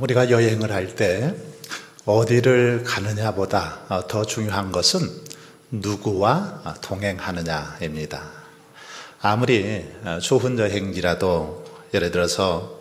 우리가 여행을 할 때 어디를 가느냐보다 더 중요한 것은 누구와 동행하느냐입니다. 아무리 좋은 여행지라도 예를 들어서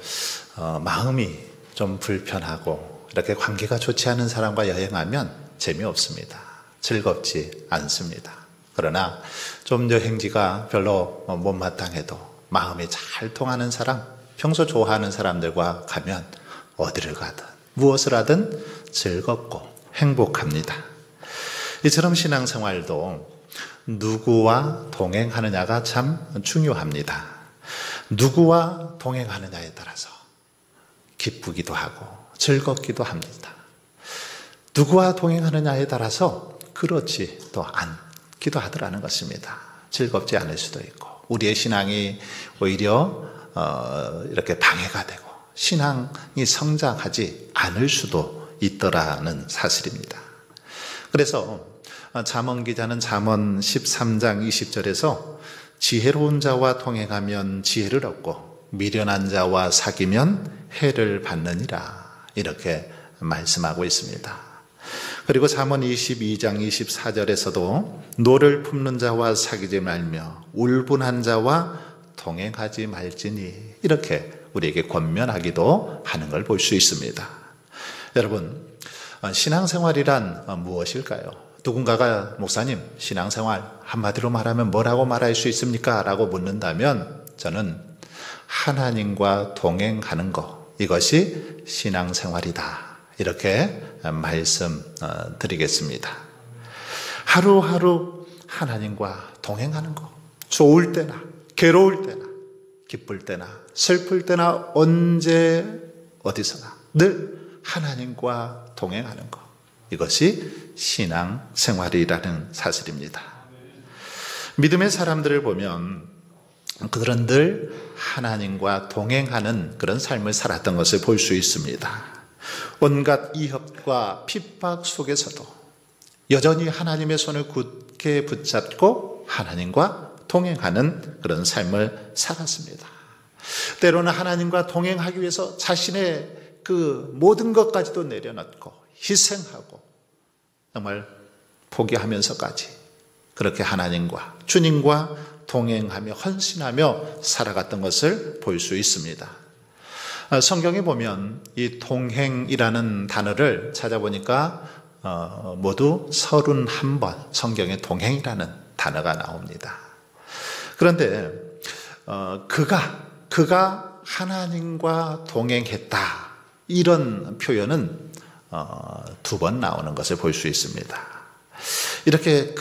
마음이 좀 불편하고 이렇게 관계가 좋지 않은 사람과 여행하면 재미없습니다. 즐겁지 않습니다. 그러나 좀 여행지가 별로 못마땅해도 마음이 잘 통하는 사람, 평소 좋아하는 사람들과 가면 어디를 가든 무엇을 하든 즐겁고 행복합니다. 이처럼 신앙생활도 누구와 동행하느냐가 참 중요합니다. 누구와 동행하느냐에 따라서 기쁘기도 하고 즐겁기도 합니다. 누구와 동행하느냐에 따라서 그렇지 또 않기도 하더라는 것입니다. 즐겁지 않을 수도 있고 우리의 신앙이 오히려 이렇게 방해가 되고 신앙이 성장하지 않을 수도 있더라는 사실입니다. 그래서 잠언 기자는 잠언 13장 20절에서 지혜로운 자와 동행하면 지혜를 얻고 미련한 자와 사귀면 해를 받느니라 이렇게 말씀하고 있습니다. 그리고 잠언 22장 24절에서도 노를 품는 자와 사귀지 말며 울분한 자와 동행하지 말지니 이렇게 우리에게 권면하기도 하는 걸 볼 수 있습니다. 여러분, 신앙생활이란 무엇일까요? 누군가가 목사님, 신앙생활 한마디로 말하면 뭐라고 말할 수 있습니까? 라고 묻는다면 저는 하나님과 동행하는 것, 이것이 신앙생활이다. 이렇게 말씀드리겠습니다. 하루하루 하나님과 동행하는 것, 좋을 때나 괴로울 때나 기쁠 때나 슬플 때나 언제 어디서나 늘 하나님과 동행하는 것, 이것이 신앙생활이라는 사실입니다. 믿음의 사람들을 보면 그들은 늘 하나님과 동행하는 그런 삶을 살았던 것을 볼 수 있습니다. 온갖 위협과 핍박 속에서도 여전히 하나님의 손을 굳게 붙잡고 하나님과 동행하는 그런 삶을 살았습니다. 때로는 하나님과 동행하기 위해서 자신의 그 모든 것까지도 내려놓고 희생하고 정말 포기하면서까지 그렇게 하나님과 주님과 동행하며 헌신하며 살아갔던 것을 볼 수 있습니다. 성경에 보면 이 동행이라는 단어를 찾아보니까 모두 31번 성경에 동행이라는 단어가 나옵니다. 그런데 그가 하나님과 동행했다 이런 표현은 2번 나오는 것을 볼 수 있습니다. 이렇게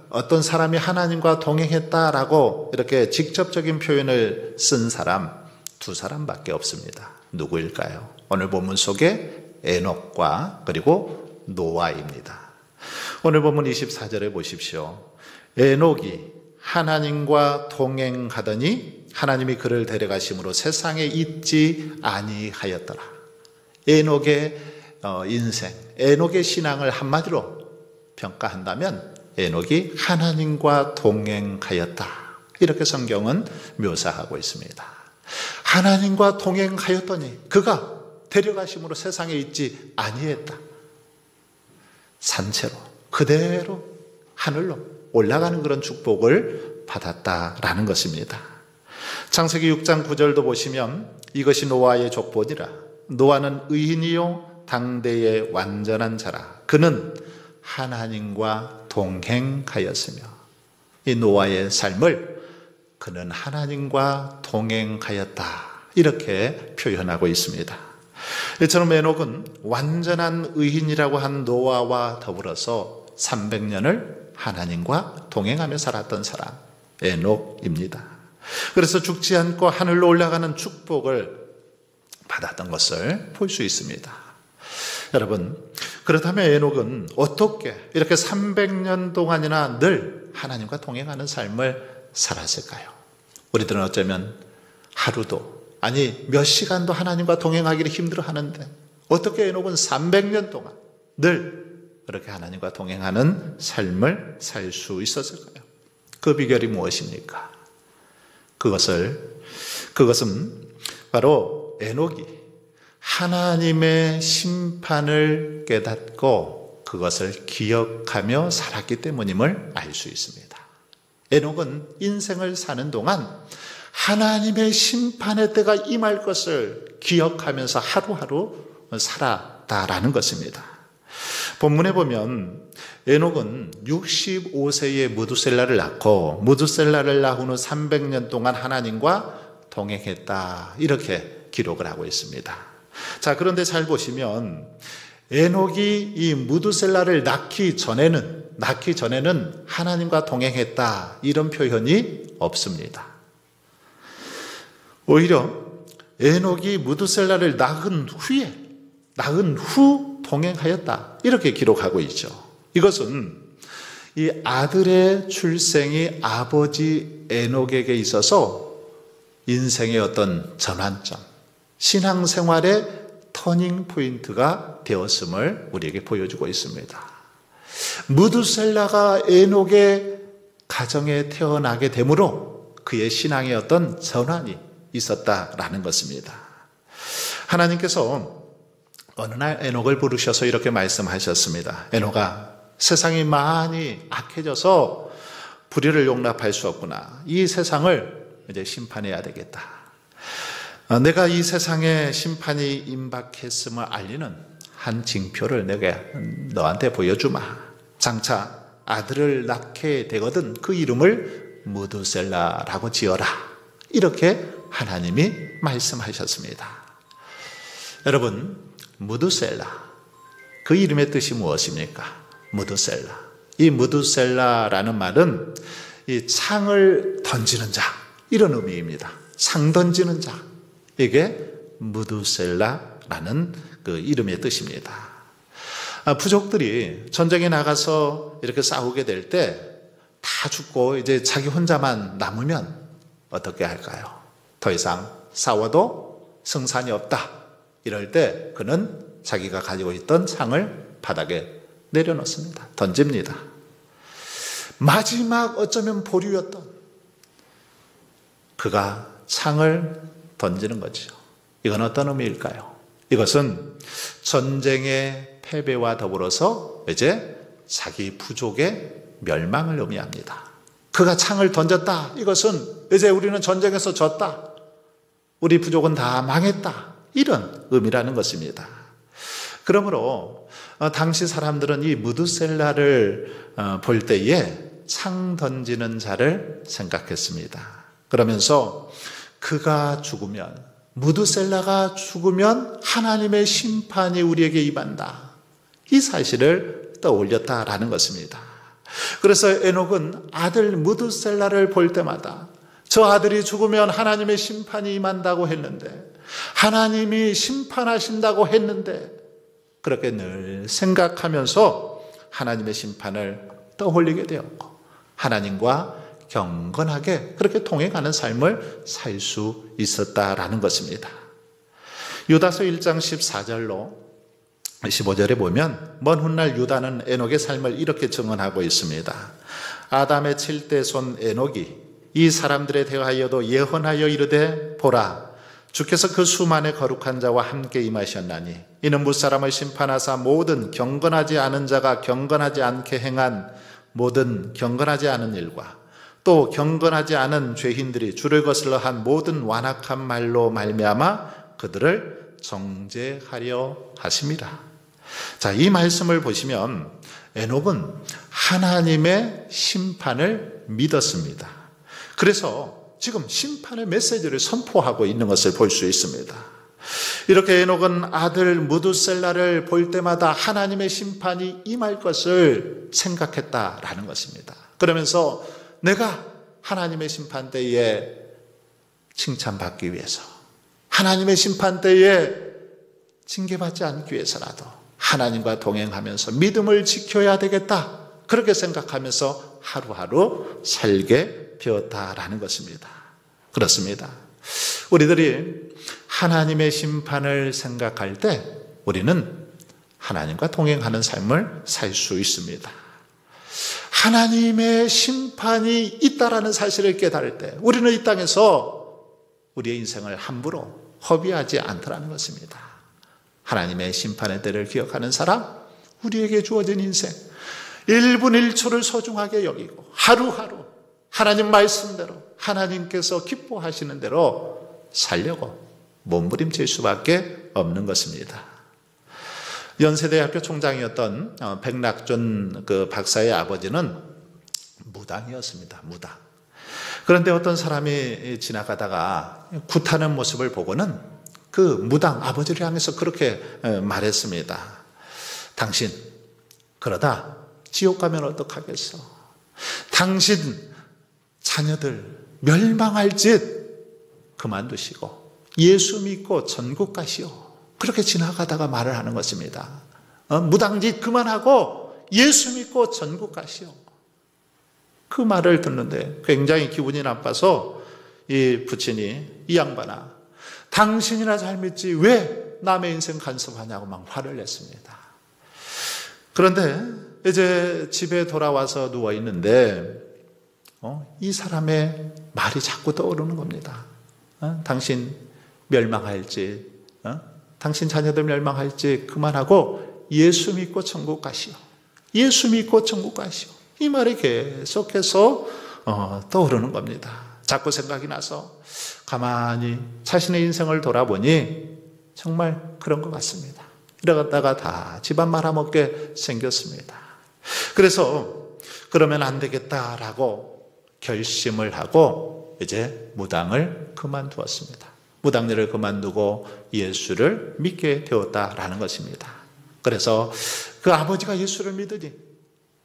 어떤 사람이 하나님과 동행했다라고 이렇게 직접적인 표현을 쓴 사람 2사람밖에 없습니다. 누구일까요? 오늘 본문 속에 에녹과 그리고 노아입니다. 오늘 본문 24절에 보십시오. 에녹이 하나님과 동행하더니 하나님이 그를 데려가심으로 세상에 있지 아니하였더라. 에녹의 인생, 에녹의 신앙을 한마디로 평가한다면 에녹이 하나님과 동행하였다. 이렇게 성경은 묘사하고 있습니다. 하나님과 동행하였더니 그가 데려가심으로 세상에 있지 아니했다. 산채로 그대로 하늘로 올라가는 그런 축복을 받았다라는 것입니다. 창세기 6장 9절도 보시면 이것이 노아의 족보니라. 노아는 의인이요 당대의 완전한 자라. 그는 하나님과 동행하였으며 이 노아의 삶을 그는 하나님과 동행하였다 이렇게 표현하고 있습니다. 이처럼 에녹은 완전한 의인이라고 한 노아와 더불어서 300년을 하나님과 동행하며 살았던 사람 에녹입니다. 그래서 죽지 않고 하늘로 올라가는 축복을 받았던 것을 볼 수 있습니다. 여러분, 그렇다면 에녹은 어떻게 이렇게 300년 동안이나 늘 하나님과 동행하는 삶을 살았을까요? 우리들은 어쩌면 하루도 아니 몇 시간도 하나님과 동행하기를 힘들어하는데 어떻게 에녹은 300년 동안 늘 그렇게 하나님과 동행하는 삶을 살 수 있었을까요? 그 비결이 무엇입니까? 그것은 바로 에녹이 하나님의 심판을 깨닫고 그것을 기억하며 살았기 때문임을 알 수 있습니다. 에녹은 인생을 사는 동안 하나님의 심판의 때가 임할 것을 기억하면서 하루하루 살았다라는 것입니다. 본문에 보면 에녹은 65세에 무두셀라를 낳고 무두셀라를 낳은 후 300년 동안 하나님과 동행했다, 이렇게 기록을 하고 있습니다. 자, 그런데 잘 보시면 에녹이 이 무두셀라를 낳기 전에는 하나님과 동행했다, 이런 표현이 없습니다. 오히려 에녹이 무두셀라를 낳은 후 동행하였다, 이렇게 기록하고 있죠. 이것은 이 아들의 출생이 아버지 에녹에게 있어서 인생의 어떤 전환점, 신앙생활의 터닝 포인트가 되었음을 우리에게 보여주고 있습니다. 무두셀라가 에녹의 가정에 태어나게 되므로 그의 신앙의 어떤 전환이 있었다라는 것입니다. 하나님께서 어느 날 에녹을 부르셔서 이렇게 말씀하셨습니다. 에녹아, 세상이 많이 악해져서 불의를 용납할 수 없구나. 이 세상을 이제 심판해야 되겠다. 내가 이 세상에 심판이 임박했음을 알리는 한 징표를 내가 너한테 보여주마. 장차 아들을 낳게 되거든 그 이름을 무두셀라라고 지어라. 이렇게 하나님이 말씀하셨습니다. 여러분, 무두셀라, 그 이름의 뜻이 무엇입니까? 무두셀라. 이 무두셀라라는 말은 이 창을 던지는 자, 이런 의미입니다. 상 던지는 자, 이게 무두셀라라는 그 이름의 뜻입니다. 부족들이 전쟁에 나가서 이렇게 싸우게 될 때 다 죽고 이제 자기 혼자만 남으면 어떻게 할까요? 더 이상 싸워도 승산이 없다. 이럴 때 그는 자기가 가지고 있던 창을 바닥에 내려놓습니다. 던집니다. 마지막 어쩌면 보류였던 그가 창을 던지는 거죠. 이건 어떤 의미일까요? 이것은 전쟁의 패배와 더불어서 이제 자기 부족의 멸망을 의미합니다. 그가 창을 던졌다. 이것은 이제 우리는 전쟁에서 졌다. 우리 부족은 다 망했다. 이런 의미라는 것입니다. 그러므로 당시 사람들은 이 무두셀라를 볼 때에 창 던지는 자를 생각했습니다. 그러면서 그가 죽으면, 무두셀라가 죽으면 하나님의 심판이 우리에게 임한다. 이 사실을 떠올렸다라는 것입니다. 그래서 에녹은 아들 무두셀라를 볼 때마다 저 아들이 죽으면 하나님의 심판이 임한다고 했는데, 하나님이 심판하신다고 했는데, 그렇게 늘 생각하면서 하나님의 심판을 떠올리게 되었고 하나님과 경건하게 그렇게 동행하는 삶을 살 수 있었다라는 것입니다. 유다서 1장 14절로 15절에 보면 먼 훗날 유다는 에녹의 삶을 이렇게 증언하고 있습니다. 아담의 7대 손 에녹이 이 사람들에 대하여도 예언하여 이르되 보라, 주께서 그 수만의 거룩한 자와 함께 임하셨나니 이는 무사람을 심판하사 모든 경건하지 않은 자가 경건하지 않게 행한 모든 경건하지 않은 일과 또 경건하지 않은 죄인들이 주를 거슬러 한 모든 완악한 말로 말미암아 그들을 정죄하려 하심이라. 자, 이 말씀을 보시면 에녹은 하나님의 심판을 믿었습니다. 그래서 지금 심판의 메시지를 선포하고 있는 것을 볼 수 있습니다. 이렇게 에녹은 아들 무두셀라를 볼 때마다 하나님의 심판이 임할 것을 생각했다라는 것입니다. 그러면서 내가 하나님의 심판 때에 칭찬받기 위해서, 하나님의 심판 때에 징계받지 않기 위해서라도 하나님과 동행하면서 믿음을 지켜야 되겠다, 그렇게 생각하면서 하루하루 살게 되었다라는 것입니다. 그렇습니다. 우리들이 하나님의 심판을 생각할 때 우리는 하나님과 동행하는 삶을 살 수 있습니다. 하나님의 심판이 있다라는 사실을 깨달을 때 우리는 이 땅에서 우리의 인생을 함부로 허비하지 않더라는 것입니다. 하나님의 심판의 때를 기억하는 사람, 우리에게 주어진 인생 1분 1초를 소중하게 여기고 하루하루 하나님 말씀대로 하나님께서 기뻐하시는 대로 살려고 몸부림칠 수밖에 없는 것입니다. 연세대학교 총장이었던 백낙준 그 박사의 아버지는 무당이었습니다. 무당. 그런데 어떤 사람이 지나가다가 굿하는 모습을 보고는 그 무당 아버지를 향해서 그렇게 말했습니다. 당신 그러다 지옥 가면 어떡하겠어? 당신 자녀들 멸망할 짓 그만두시고 예수 믿고 전국 가시오. 그렇게 지나가다가 말을 하는 것입니다. 무당짓 그만하고 예수 믿고 전국 가시오. 그 말을 듣는데 굉장히 기분이 나빠서 이 부친이 이 양반아 당신이나 잘 믿지 왜 남의 인생 간섭하냐고 막 화를 냈습니다. 그런데 이제 집에 돌아와서 누워 있는데 이 사람의 말이 자꾸 떠오르는 겁니다. 당신 멸망할지 당신 자녀들 멸망할지 그만하고 예수 믿고 천국 가시오. 예수 믿고 천국 가시오. 이 말이 계속해서 떠오르는 겁니다. 자꾸 생각이 나서 가만히 자신의 인생을 돌아보니 정말 그런 것 같습니다. 이러다가 다 집안 말아먹게 생겼습니다. 그래서 그러면 안 되겠다라고 결심을 하고 이제 무당을 그만두었습니다. 무당일을 그만두고 예수를 믿게 되었다라는 것입니다. 그래서 그 아버지가 예수를 믿으니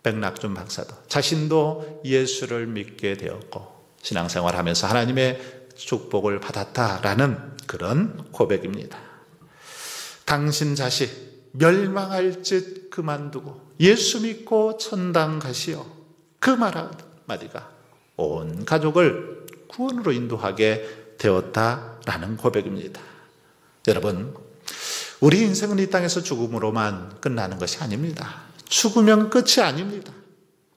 백낙준 박사도 자신도 예수를 믿게 되었고 신앙생활하면서 하나님의 축복을 받았다라는 그런 고백입니다. 당신 자식 멸망할 짓 그만두고 예수 믿고 천당 가시오. 그 말 한마디가 온 가족을 구원으로 인도하게 되었다라는 고백입니다. 여러분, 우리 인생은 이 땅에서 죽음으로만 끝나는 것이 아닙니다. 죽으면 끝이 아닙니다.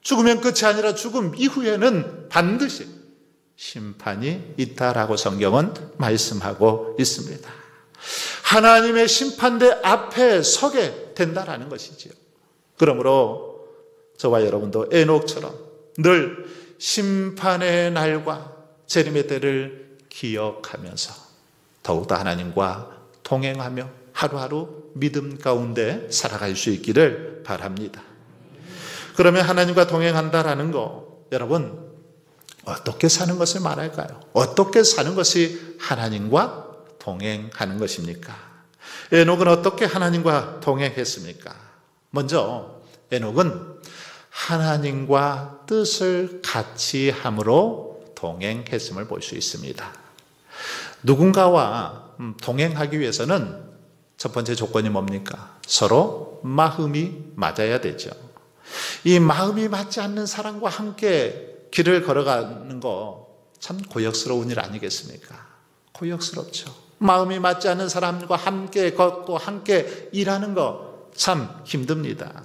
죽으면 끝이 아니라 죽음 이후에는 반드시 심판이 있다라고 성경은 말씀하고 있습니다. 하나님의 심판대 앞에 서게 된다라는 것이지요. 그러므로 저와 여러분도 에녹처럼 늘 심판의 날과 재림의 때를 기억하면서 더욱더 하나님과 동행하며 하루하루 믿음 가운데 살아갈 수 있기를 바랍니다. 그러면 하나님과 동행한다라는 거, 여러분 어떻게 사는 것을 말할까요? 어떻게 사는 것이 하나님과 동행하는 것입니까? 에녹은 어떻게 하나님과 동행했습니까? 먼저 에녹은 하나님과 뜻을 같이 함으로 동행했음을 볼 수 있습니다. 누군가와 동행하기 위해서는 첫 번째 조건이 뭡니까? 서로 마음이 맞아야 되죠. 이 마음이 맞지 않는 사람과 함께 길을 걸어가는 거 참 고역스러운 일 아니겠습니까? 고역스럽죠. 마음이 맞지 않는 사람과 함께 걷고 함께 일하는 거 참 힘듭니다.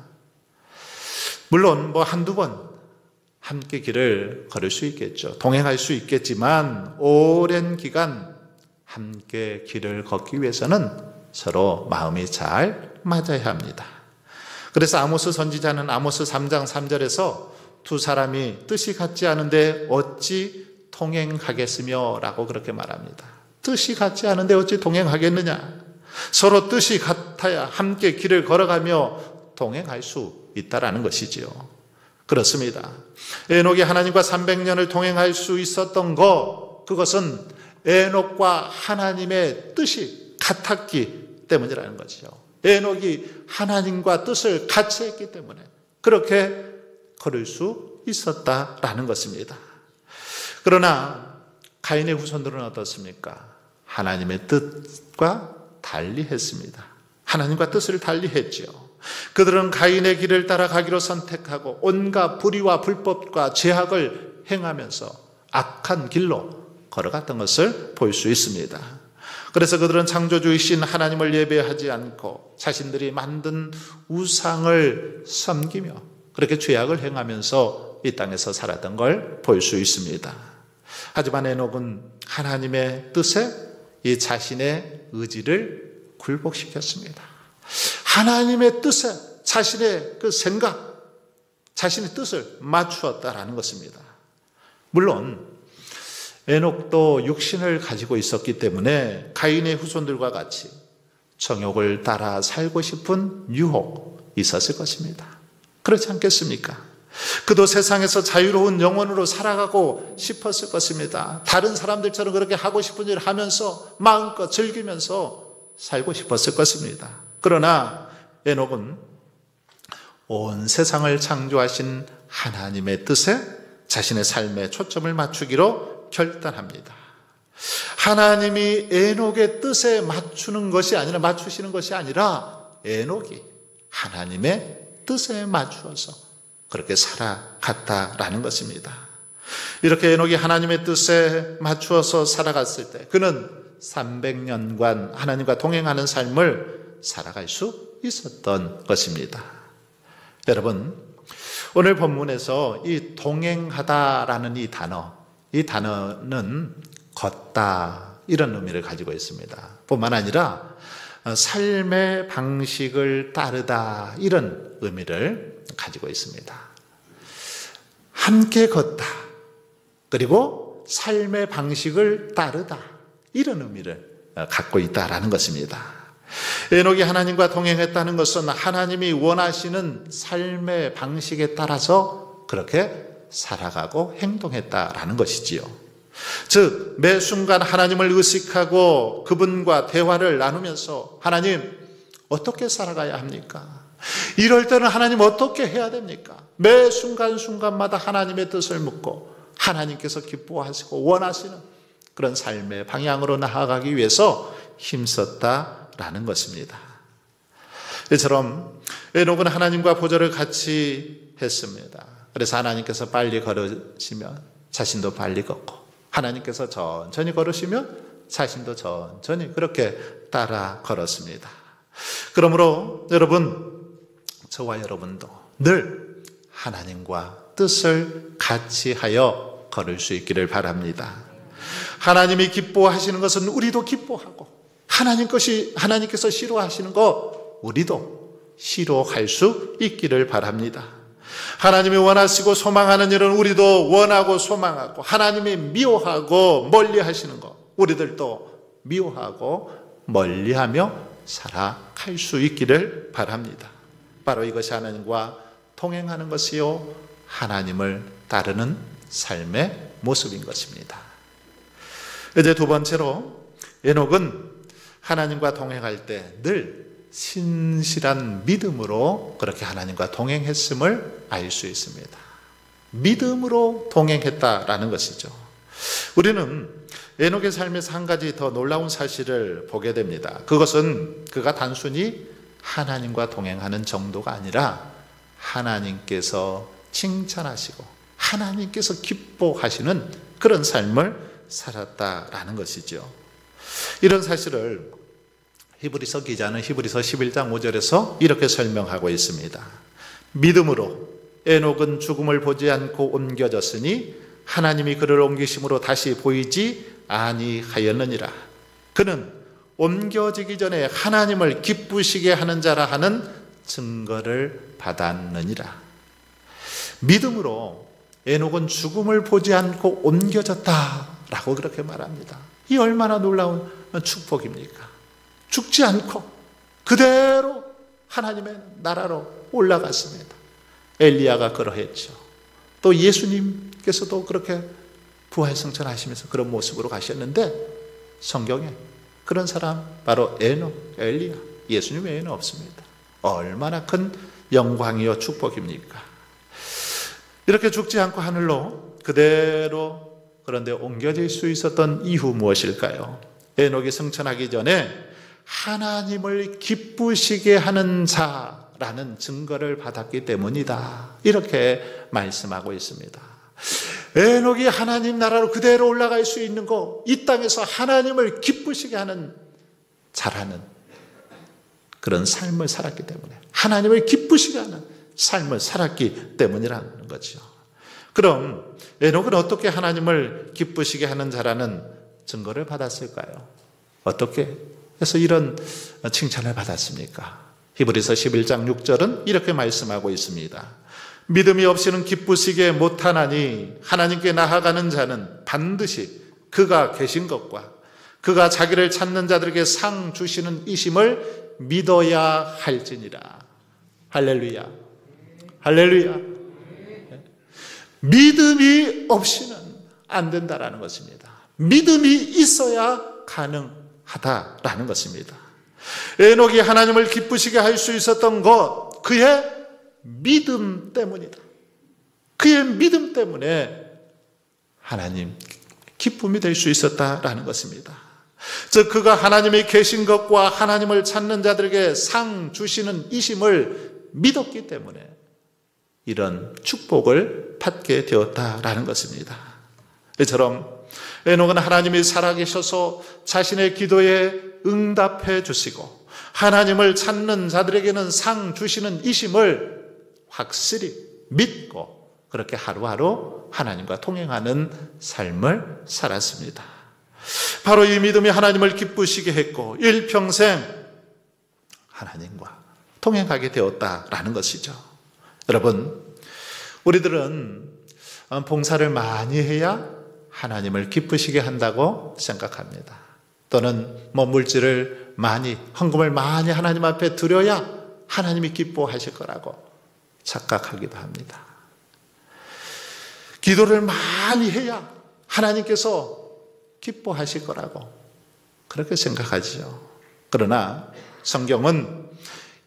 물론 한두 번 함께 길을 걸을 수 있겠죠. 동행할 수 있겠지만 오랜 기간 함께 길을 걷기 위해서는 서로 마음이 잘 맞아야 합니다. 그래서 아모스 선지자는 아모스 3장 3절에서 두 사람이 뜻이 같지 않은데 어찌 동행하겠으며 라고 그렇게 말합니다. 뜻이 같지 않은데 어찌 동행하겠느냐? 서로 뜻이 같아야 함께 길을 걸어가며 동행할 수 있다라는 것이지요. 그렇습니다. 에녹이 하나님과 300년을 동행할 수 있었던 그것은 에녹과 하나님의 뜻이 같았기 때문이라는 거죠. 에녹이 하나님과 뜻을 같이 했기 때문에 그렇게 걸을 수 있었다라는 것입니다. 그러나 가인의 후손들은 어떻습니까? 하나님의 뜻과 달리 했습니다. 하나님과 뜻을 달리 했죠. 그들은 가인의 길을 따라가기로 선택하고 온갖 불의와 불법과 죄악을 행하면서 악한 길로 걸어갔던 것을 볼 수 있습니다. 그래서 그들은 창조주이신 하나님을 예배하지 않고 자신들이 만든 우상을 섬기며 그렇게 죄악을 행하면서 이 땅에서 살았던 걸 볼 수 있습니다. 하지만 에녹은 하나님의 뜻에 이 자신의 의지를 굴복시켰습니다. 하나님의 뜻에 자신의 그 생각, 자신의 뜻을 맞추었다라는 것입니다. 물론 에녹도 육신을 가지고 있었기 때문에 가인의 후손들과 같이 정욕을 따라 살고 싶은 유혹이 있었을 것입니다. 그렇지 않겠습니까? 그도 세상에서 자유로운 영혼으로 살아가고 싶었을 것입니다. 다른 사람들처럼 그렇게 하고 싶은 일을 하면서 마음껏 즐기면서 살고 싶었을 것입니다. 그러나 에녹은 온 세상을 창조하신 하나님의 뜻에 자신의 삶에 초점을 맞추기로 결단합니다. 하나님이 에녹의 뜻에 맞추시는 것이 아니라 에녹이 하나님의 뜻에 맞추어서 그렇게 살아갔다라는 것입니다. 이렇게 에녹이 하나님의 뜻에 맞추어서 살아갔을 때 그는 300년간 하나님과 동행하는 삶을 살아갈 수 있었던 것입니다. 여러분, 오늘 본문에서 이 동행하다라는 이 단어는 걷다 이런 의미를 가지고 있습니다. 뿐만 아니라 삶의 방식을 따르다 이런 의미를 가지고 있습니다. 함께 걷다 그리고 삶의 방식을 따르다 이런 의미를 갖고 있다라는 것입니다. 에녹이 하나님과 동행했다는 것은 하나님이 원하시는 삶의 방식에 따라서 그렇게 살아가고 행동했다라는 것이지요. 즉 매 순간 하나님을 의식하고 그분과 대화를 나누면서 하나님 어떻게 살아가야 합니까? 이럴 때는 하나님 어떻게 해야 됩니까? 매 순간순간마다 하나님의 뜻을 묻고 하나님께서 기뻐하시고 원하시는 그런 삶의 방향으로 나아가기 위해서 힘썼다라는 것입니다. 이처럼 에녹은 하나님과 보좌를 같이 했습니다. 그래서 하나님께서 빨리 걸으시면 자신도 빨리 걷고 하나님께서 천천히 걸으시면 자신도 천천히 그렇게 따라 걸었습니다. 그러므로 여러분, 저와 여러분도 늘 하나님과 뜻을 같이 하여 걸을 수 있기를 바랍니다. 하나님이 기뻐하시는 것은 우리도 기뻐하고 하나님께서 싫어하시는 것 우리도 싫어할 수 있기를 바랍니다. 하나님이 원하시고 소망하는 일은 우리도 원하고 소망하고 하나님이 미워하고 멀리하시는 것 우리들도 미워하고 멀리하며 살아갈 수 있기를 바랍니다. 바로 이것이 하나님과 동행하는 것이요 하나님을 따르는 삶의 모습인 것입니다. 이제 두 번째로 에녹은 하나님과 동행할 때 늘 신실한 믿음으로 그렇게 하나님과 동행했음을 알 수 있습니다. 믿음으로 동행했다라는 것이죠. 우리는 에녹의 삶에서 한 가지 더 놀라운 사실을 보게 됩니다. 그것은 그가 단순히 하나님과 동행하는 정도가 아니라 하나님께서 칭찬하시고 하나님께서 기뻐하시는 그런 삶을 살았다라는 것이죠. 이런 사실을 히브리서 기자는 히브리서 11장 5절에서 이렇게 설명하고 있습니다. 믿음으로 에녹은 죽음을 보지 않고 옮겨졌으니 하나님이 그를 옮기심으로 다시 보이지 아니하였느니라. 그는 옮겨지기 전에 하나님을 기쁘시게 하는 자라 하는 증거를 받았느니라. 믿음으로 에녹은 죽음을 보지 않고 옮겨졌다라고 그렇게 말합니다. 이 얼마나 놀라운 축복입니까? 죽지 않고 그대로 하나님의 나라로 올라갔습니다. 엘리야가 그러했죠. 또 예수님께서도 그렇게 부활승천하시면서 그런 모습으로 가셨는데 성경에 그런 사람 바로 에녹, 엘리야, 예수님 외에는 없습니다. 얼마나 큰 영광이요 축복입니까? 이렇게 죽지 않고 하늘로 그대로 그런데 옮겨질 수 있었던 이유 무엇일까요? 에녹이 승천하기 전에 하나님을 기쁘시게 하는 자라는 증거를 받았기 때문이다. 이렇게 말씀하고 있습니다. 에녹이 하나님 나라로 그대로 올라갈 수 있는 거, 이 땅에서 하나님을 기쁘시게 하는 자라는 그런 삶을 살았기 때문에, 하나님을 기쁘시게 하는 삶을 살았기 때문이라는 거죠. 그럼 에녹은 어떻게 하나님을 기쁘시게 하는 자라는 증거를 받았을까요? 어떻게? 그래서 이런 칭찬을 받았습니까? 히브리서 11장 6절은 이렇게 말씀하고 있습니다. 믿음이 없이는 기쁘시게 못하나니 하나님께 나아가는 자는 반드시 그가 계신 것과 그가 자기를 찾는 자들에게 상 주시는 이심을 믿어야 할지니라. 할렐루야. 할렐루야. 믿음이 없이는 안 된다라는 것입니다. 믿음이 있어야 가능하다라는 것입니다. 에녹이 하나님을 기쁘시게 할 수 있었던 것, 그의 믿음 때문이다. 그의 믿음 때문에 하나님 기쁨이 될 수 있었다라는 것입니다. 즉 그가 하나님이 계신 것과 하나님을 찾는 자들에게 상 주시는 이심을 믿었기 때문에 이런 축복을 받게 되었다라는 것입니다. 이처럼 에녹은 하나님이 살아계셔서 자신의 기도에 응답해 주시고 하나님을 찾는 자들에게는 상 주시는 이심을 확실히 믿고 그렇게 하루하루 하나님과 동행하는 삶을 살았습니다. 바로 이 믿음이 하나님을 기쁘시게 했고 일평생 하나님과 동행하게 되었다라는 것이죠. 여러분, 우리들은 봉사를 많이 해야 하나님을 기쁘시게 한다고 생각합니다. 또는 물질을 많이, 헌금을 많이 하나님 앞에 드려야 하나님이 기뻐하실 거라고 착각하기도 합니다. 기도를 많이 해야 하나님께서 기뻐하실 거라고 그렇게 생각하지요. 그러나 성경은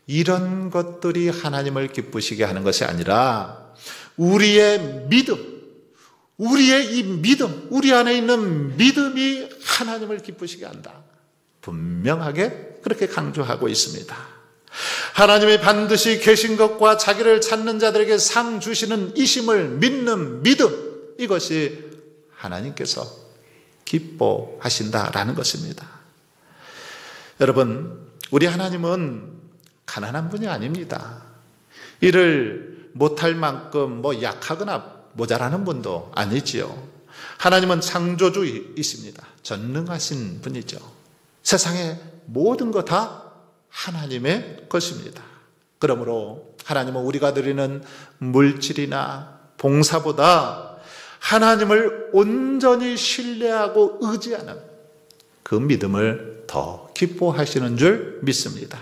이런 것들이 하나님을 기쁘시게 하는 것이 아니라 우리의 믿음, 우리의 이 믿음, 우리 안에 있는 믿음이 하나님을 기쁘시게 한다. 분명하게 그렇게 강조하고 있습니다. 하나님이 반드시 계신 것과 자기를 찾는 자들에게 상 주시는 이심을 믿는 믿음, 이것이 하나님께서 기뻐하신다라는 것입니다. 여러분, 우리 하나님은 가난한 분이 아닙니다. 일을 못할 만큼 약하거나 모자라는 분도 아니지요. 하나님은 창조주이십니다. 전능하신 분이죠. 세상의 모든 것 다 하나님의 것입니다. 그러므로 하나님은 우리가 드리는 물질이나 봉사보다 하나님을 온전히 신뢰하고 의지하는 그 믿음을 더 기뻐하시는 줄 믿습니다.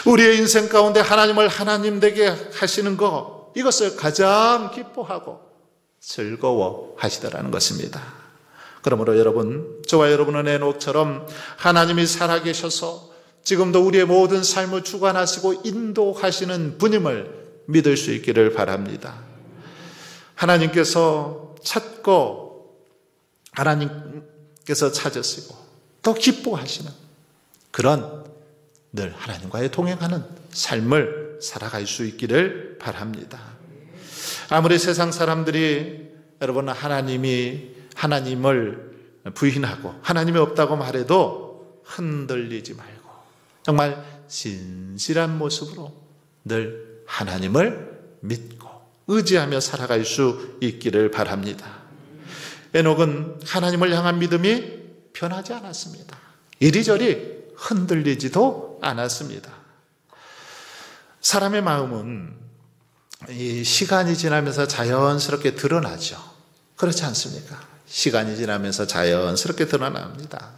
우리의 인생 가운데 하나님을 하나님 되게 하시는 것, 이것을 가장 기뻐하고 즐거워하시더라는 것입니다. 그러므로 여러분, 저와 여러분은 에녹처럼 하나님이 살아계셔서 지금도 우리의 모든 삶을 주관하시고 인도하시는 분임을 믿을 수 있기를 바랍니다. 하나님께서 찾고 하나님께서 찾으시고 또 기뻐하시는 그런 늘 하나님과의 동행하는 삶을 살아갈 수 있기를 바랍니다. 아무리 세상 사람들이 여러분 하나님을 부인하고 하나님이 없다고 말해도 흔들리지 말고 정말 진실한 모습으로 늘 하나님을 믿고 의지하며 살아갈 수 있기를 바랍니다. 에녹은 하나님을 향한 믿음이 변하지 않았습니다. 이리저리 흔들리지도 않았습니다. 사람의 마음은 이 시간이 지나면서 자연스럽게 드러나죠. 그렇지 않습니까? 시간이 지나면서 자연스럽게 드러납니다.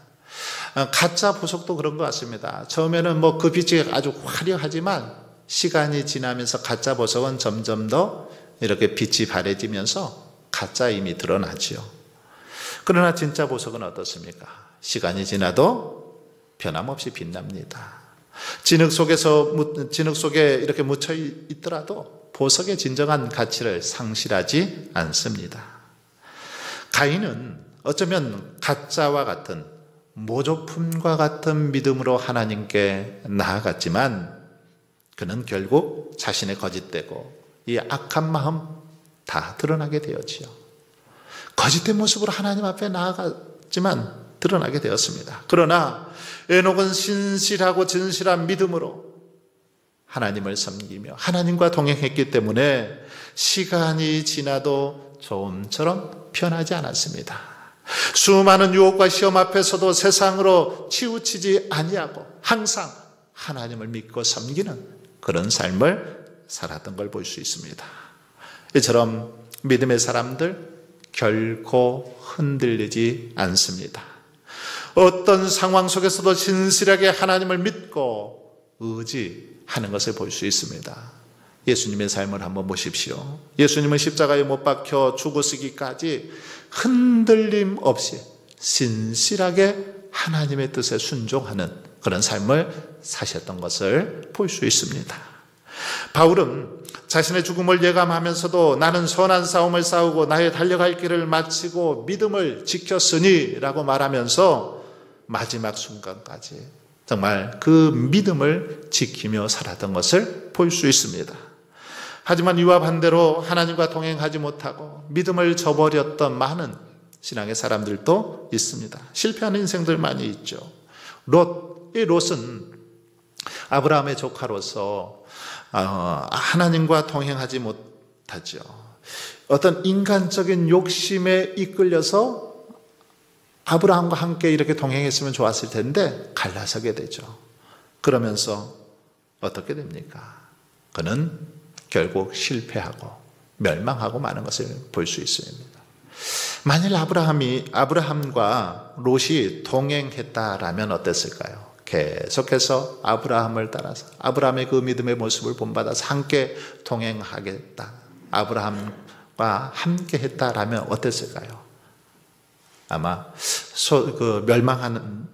가짜 보석도 그런 것 같습니다. 처음에는 그 빛이 아주 화려하지만 시간이 지나면서 가짜 보석은 점점 더 이렇게 빛이 바래지면서 가짜임이 드러나죠. 그러나 진짜 보석은 어떻습니까? 시간이 지나도 변함없이 빛납니다. 진흙 속에 이렇게 묻혀 있더라도 보석의 진정한 가치를 상실하지 않습니다. 가인은 어쩌면 가짜와 같은 모조품과 같은 믿음으로 하나님께 나아갔지만 그는 결국 자신의 거짓되고 이 악한 마음 다 드러나게 되었지요. 거짓된 모습으로 하나님 앞에 나아갔지만 드러나게 되었습니다. 그러나 에녹은 신실하고 진실한 믿음으로 하나님을 섬기며 하나님과 동행했기 때문에 시간이 지나도 좀처럼 변하지 않았습니다. 수많은 유혹과 시험 앞에서도 세상으로 치우치지 아니하고 항상 하나님을 믿고 섬기는 그런 삶을 살았던 걸 볼 수 있습니다. 이처럼 믿음의 사람들 결코 흔들리지 않습니다. 어떤 상황 속에서도 진실하게 하나님을 믿고 의지하는 것을 볼 수 있습니다. 예수님의 삶을 한번 보십시오. 예수님은 십자가에 못 박혀 죽으시기까지 흔들림 없이 신실하게 하나님의 뜻에 순종하는 그런 삶을 사셨던 것을 볼 수 있습니다. 바울은 자신의 죽음을 예감하면서도 나는 선한 싸움을 싸우고 나의 달려갈 길을 마치고 믿음을 지켰으니 라고 말하면서 마지막 순간까지 정말 그 믿음을 지키며 살았던 것을 볼 수 있습니다. 하지만 이와 반대로 하나님과 동행하지 못하고 믿음을 저버렸던 많은 신앙의 사람들도 있습니다. 실패하는 인생들 많이 있죠. 이 롯은 아브라함의 조카로서 하나님과 동행하지 못하죠. 어떤 인간적인 욕심에 이끌려서 아브라함과 함께 이렇게 동행했으면 좋았을 텐데 갈라서게 되죠. 그러면서 어떻게 됩니까? 그는 결국 실패하고 멸망하고 마는 것을 볼 수 있습니다. 만일 아브라함과 롯이 동행했다라면 어땠을까요? 계속해서 아브라함을 따라서 아브라함의 그 믿음의 모습을 본받아서 함께 동행하겠다. 아브라함과 함께 했다라면 어땠을까요? 아마 멸망하는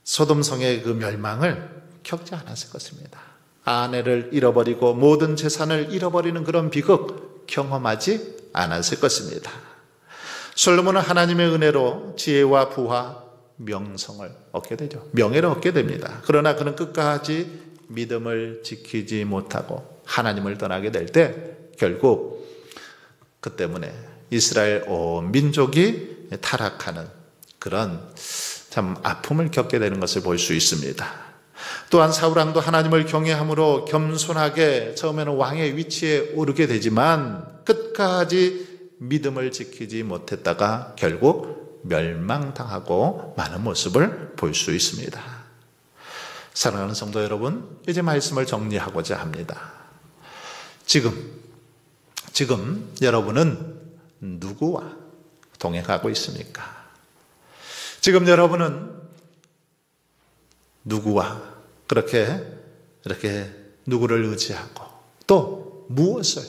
소돔성의 그 멸망을 겪지 않았을 것입니다. 아내를 잃어버리고 모든 재산을 잃어버리는 그런 비극 경험하지 않았을 것입니다. 솔로몬은 하나님의 은혜로 지혜와 부와 명성을 얻게 되죠. 명예를 얻게 됩니다. 그러나 그는 끝까지 믿음을 지키지 못하고 하나님을 떠나게 될 때 결국 그 때문에 이스라엘 온 민족이 타락하는 그런 참 아픔을 겪게 되는 것을 볼 수 있습니다. 또한 사울왕도 하나님을 경외함으로 겸손하게 처음에는 왕의 위치에 오르게 되지만 끝까지 믿음을 지키지 못했다가 결국 멸망당하고 마는 모습을 볼 수 있습니다. 사랑하는 성도 여러분, 이제 말씀을 정리하고자 합니다. 지금 여러분은 누구와 동행하고 있습니까? 지금 여러분은 누구와 이렇게 누구를 의지하고 또 무엇을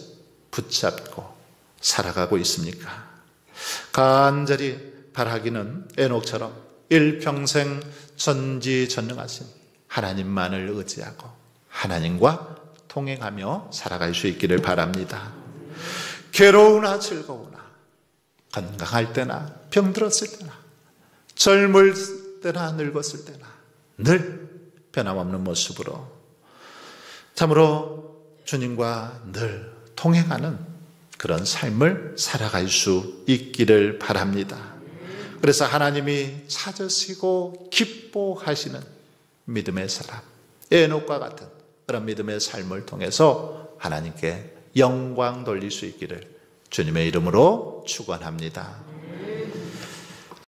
붙잡고 살아가고 있습니까? 간절히 바라기는 에녹처럼 일평생 전지전능하신 하나님만을 의지하고 하나님과 동행하며 살아갈 수 있기를 바랍니다. 괴로우나 즐거우나 건강할 때나 병들었을 때나 젊을 때나 늙었을 때나 늘 변함없는 모습으로 참으로 주님과 늘 동행하는 그런 삶을 살아갈 수 있기를 바랍니다. 그래서 하나님이 찾으시고 기뻐하시는 믿음의 사람, 에녹과 같은 그런 믿음의 삶을 통해서 하나님께 영광 돌릴 수 있기를 주님의 이름으로 축원합니다.